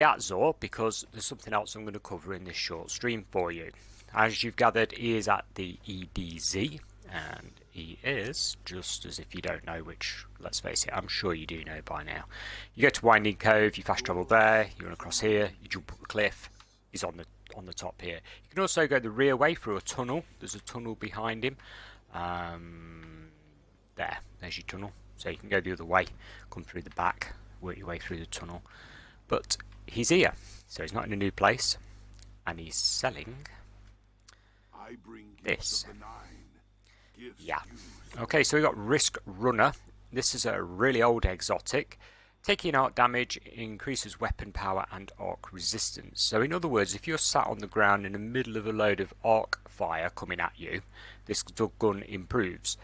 Yatzor because there's something else I'm going to cover in this short stream for you. As you've gathered, he is at the EDZ, and he is, just as if you don't know, which, let's face it, I'm sure you do know by now. You go to Winding Cove, you fast travel there, you run across here, you jump up the cliff, he's on the top here. You can also go the rear way through a tunnel. There's a tunnel behind him. There's your tunnel. So you can go the other way, come through the back, work your way through the tunnel. But he's here, so he's not in a new place, and he's selling this. Yeah. Okay, so we got Risk Runner. This is a really old exotic. Taking arc damage increases weapon power and arc resistance. So in other words, if you're sat on the ground in the middle of a load of arc fire coming at you, this gun improves.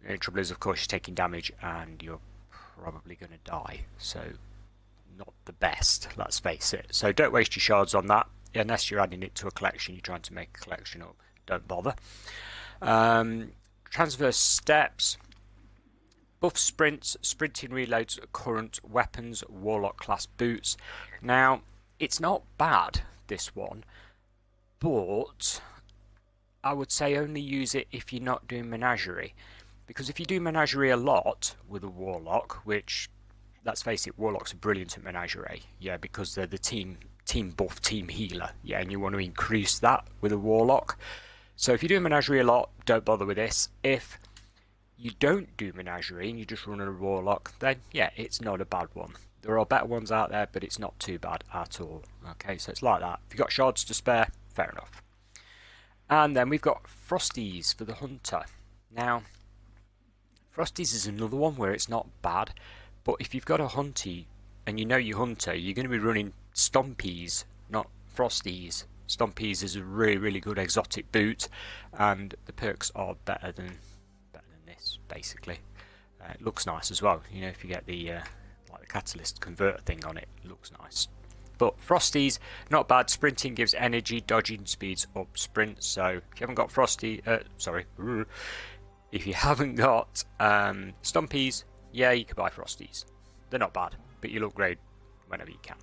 The trouble is, of course, you're taking damage and you're probably going to die. So not the best, let's face it. So don't waste your shards on that, unless you're adding it to a collection, you're trying to make a collection up. Don't bother. Transverse steps. Buff sprints, sprinting reloads, current weapons, warlock class boots. Now, it's not bad, this one, but I would say only use it if you're not doing Menagerie. Because if you do Menagerie a lot with a warlock, which, let's face it, warlocks are brilliant at Menagerie, yeah, because they're the team buff, team healer, yeah, and you want to increase that with a warlock. So if you do Menagerie a lot, don't bother with this. If you don't do Menagerie and you just run a warlock, then yeah, it's not a bad one. There are better ones out there, but it's not too bad at all. Okay, so it's like that. If you've got shards to spare, fair enough. And then we've got Frosties for the Hunter. Now, Frosties is another one where it's not bad, but if you've got a Hunty and you know your Hunter, you're going to be running Stompies, not Frosties. Stompies is a really, really good exotic boot, and the perks are better than this, basically. It looks nice as well. You know, if you get the like the catalyst converter thing on it, it looks nice. But Frosties, not bad. Sprinting gives energy, dodging speeds up sprint. So if you haven't got if you haven't got Stompies, yeah, you can buy Frosties. They're not bad, but you'll upgrade whenever you can.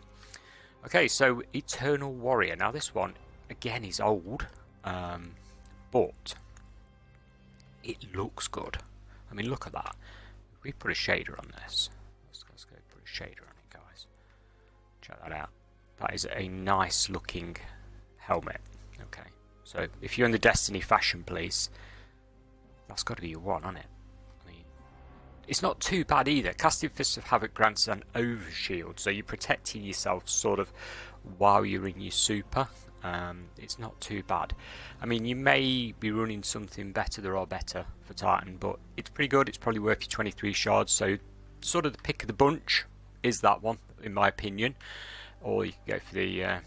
Okay, so Eternal Warrior. Now this one, again, is old, but it looks good. I mean, look at that. If we put a shader on this, let's go put a shader on it, guys. Check that out. That is a nice looking helmet. Okay, so if you're in the Destiny fashion police, that's got to be your one, hasn't it? I mean, it's not too bad either. Casting Fists of Havoc grants an overshield, so you're protecting yourself sort of while you're in your super. It's not too bad. I mean, you may be running something better or better for Titan, but it's pretty good. It's probably worth your 23 shards, so sort of the pick of the bunch is that one, in my opinion. Or you can go for the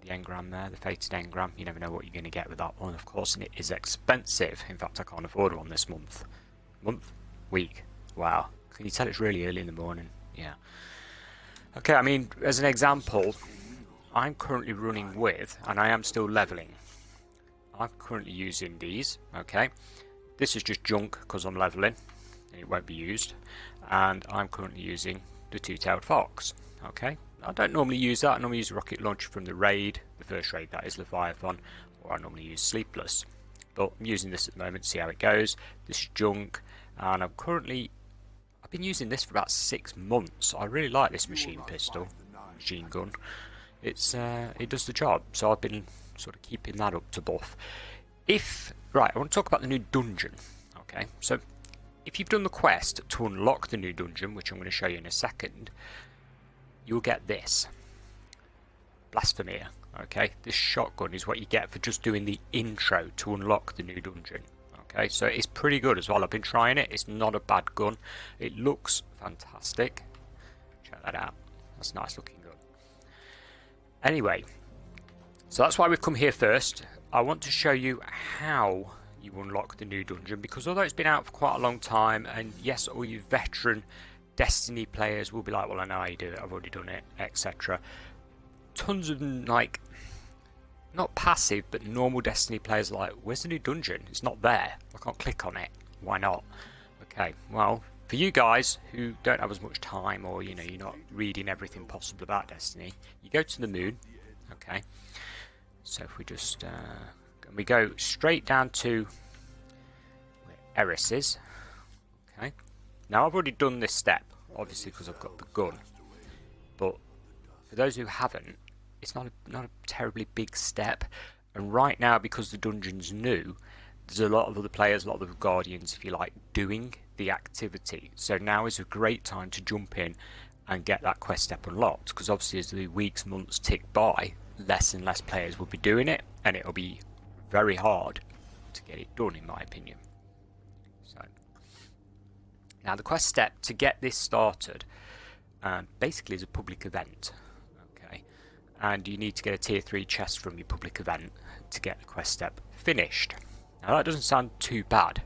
engram there, the fated engram. You never know what you're going to get with that one, of course, and it is expensive. In fact, I can't afford one this month. Week. Wow. Can you tell it's really early in the morning? Yeah. Okay, I mean, as an example, I'm currently running with, and I am still leveling. I'm currently using these, okay? This is just junk because I'm leveling, and it won't be used. And I'm currently using the two-tailed fox, okay? I don't normally use that. I normally use a rocket launcher from the raid, the first raid, that is Leviathan, or I normally use Sleepless. But I'm using this at the moment, see how it goes. This is junk, and I've been using this for about 6 months. I really like this machine gun. It does the job, so I've been sort of keeping that up to buff. Right, I want to talk about the new dungeon. Okay, so if you've done the quest to unlock the new dungeon, which I'm going to show you in a second, you'll get this Blasphemia. Okay, this shotgun is what you get for just doing the intro to unlock the new dungeon. Okay, so it's pretty good as well. I've been trying it. It's not a bad gun. It looks fantastic. Check that out. That's a nice looking gun. Anyway, so that's why we've come here first. I want to show you how you unlock the new dungeon, because although it's been out for quite a long time, and yes, all you veteran Destiny players will be like, well, I know how you do it, I've already done it, etc. Tons of them, like, not passive, but normal Destiny players are like, where's the new dungeon? It's not there. I can't click on it. Why not? Okay, well, For you guys who don't have as much time, or you're not reading everything possible about Destiny, you go to the moon. Okay, so if we just we go straight down to where Eris is. Okay, now I've already done this step, obviously, because I've got the gun. But for those who haven't, it's not a terribly big step. And right now, because the dungeon's new, there's a lot of other players, a lot of the Guardians, if you like, doing the activity. So now is a great time to jump in and get that quest step unlocked, because obviously as the weeks, months tick by, less and less players will be doing it, and it'll be very hard to get it done, in my opinion. So now the quest step to get this started basically is a public event. Okay, and you need to get a tier 3 chest from your public event to get the quest step finished. Now that doesn't sound too bad,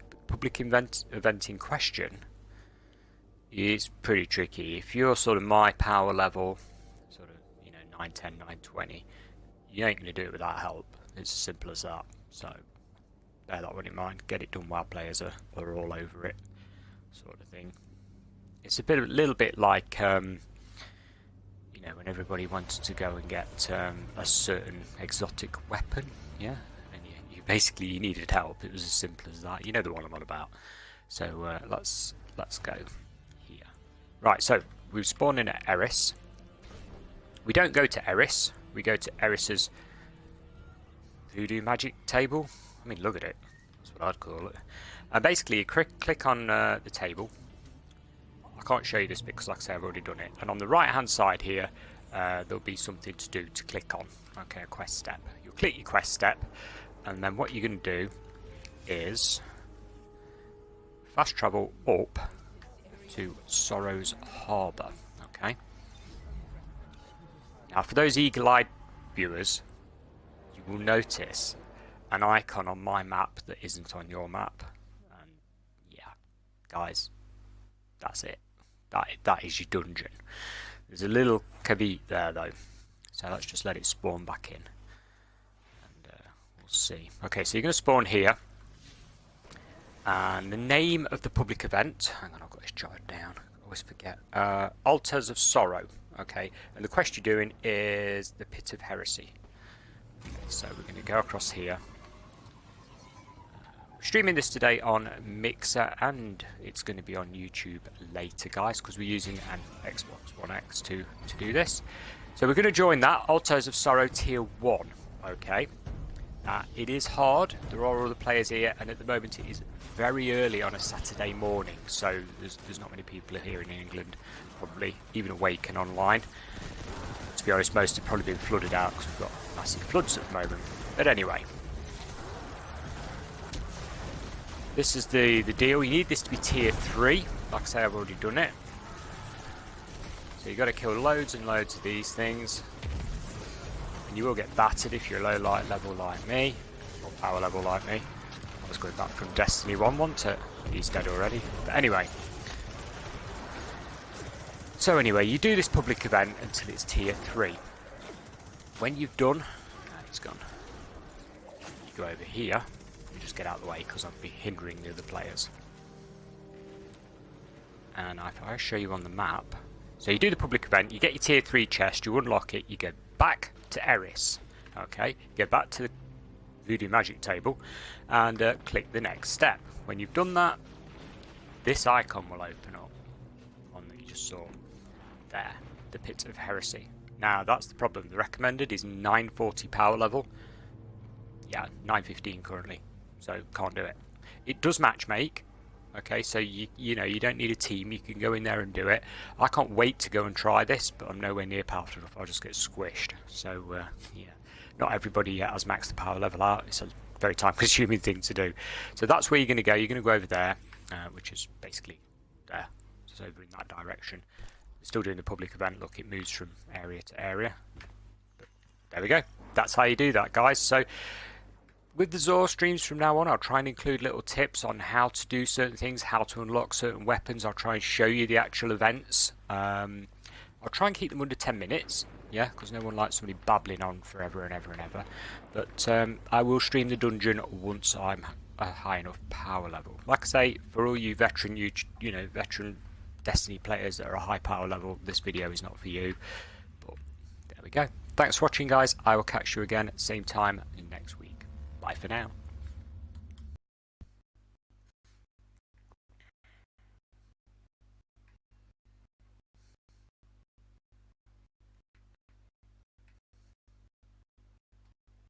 but public event in question is pretty tricky. If you're sort of my power level, sort of 910, 920, you ain't going to do it without help. It's as simple as that. So bear that one in mind. Get it done while players are all over it, sort of thing. It's a little bit like when everybody wanted to go and get a certain exotic weapon, yeah. Basically, you needed help. It was as simple as that. You know the one I'm on about. So let's go here. Right. So we've spawned in at Eris. We don't go to Eris. We go to Eris's voodoo magic table. I mean, look at it. That's what I'd call it. And basically, you click on the table. I can't show you this because, like I say, I've already done it. And on the right-hand side here, there'll be something to do to click on. Okay, a quest step. You'll click your quest step. And then what you're going to do is fast travel up to Sorrow's Harbour. Okay. Now, for those eagle-eyed viewers, you will notice an icon on my map that isn't on your map. And yeah, guys, that's it. That is your dungeon. There's a little caveat there though, so let's just let it spawn back in. See. Okay, so you're going to spawn here, and the name of the public event, hang on, I've got this jotted down, I always forget, Altars of Sorrow. Okay, and the quest you're doing is the Pit of Heresy. Okay, so we're going to go across here. We're streaming this today on Mixer, and it's going to be on YouTube later, guys, because we're using an Xbox One X to do this. So we're going to join that, Altars of Sorrow Tier 1. Okay. It is hard. There are other players here, and at the moment it is very early on a Saturday morning, so there's not many people here in England, probably even awake and online. To be honest, most have probably been flooded out because we've got massive floods at the moment. But anyway, this is the deal. You need this to be tier 3. Like I say, I've already done it. So you've got to kill loads and loads of these things. You will get battered if you're low light level like me, or power level like me. I was going back from Destiny 1, wasn't it? He's dead already. But anyway. So anyway, you do this public event until it's tier 3. When you've done, it's gone. You go over here, and just get out of the way because I'll be hindering the other players. And if I show you on the map, so you do the public event, you get your tier 3 chest, you unlock it, you go back to Eris. Okay, get back to the voodoo magic table and click the next step. When you've done that, this icon will open up, the one that you just saw there, the Pit of Heresy. Now that's the problem. The recommended is 940 power level. Yeah, 915 currently, so can't do it. It does matchmake. Okay, so you don't need a team. You can go in there and do it. I can't wait to go and try this, but I'm nowhere near powerful enough. I'll just get squished. So yeah, not everybody yet has maxed the power level out. It's a very time-consuming thing to do. So that's where you're going to go. You're going to go over there, which is basically there. Just over in that direction. We're still doing the public event. Look, it moves from area to area. But there we go. That's how you do that, guys. So with the Zor streams from now on, I'll try and include little tips on how to do certain things, how to unlock certain weapons. I'll try and show you the actual events. I'll try and keep them under 10 minutes, yeah, because no one likes somebody babbling on forever and ever and ever. But I will stream the dungeon once I'm a high enough power level. Like I say, for all you veteran veteran Destiny players that are a high power level, this video is not for you. But there we go. Thanks for watching, guys. I will catch you again same time next week. Bye for now.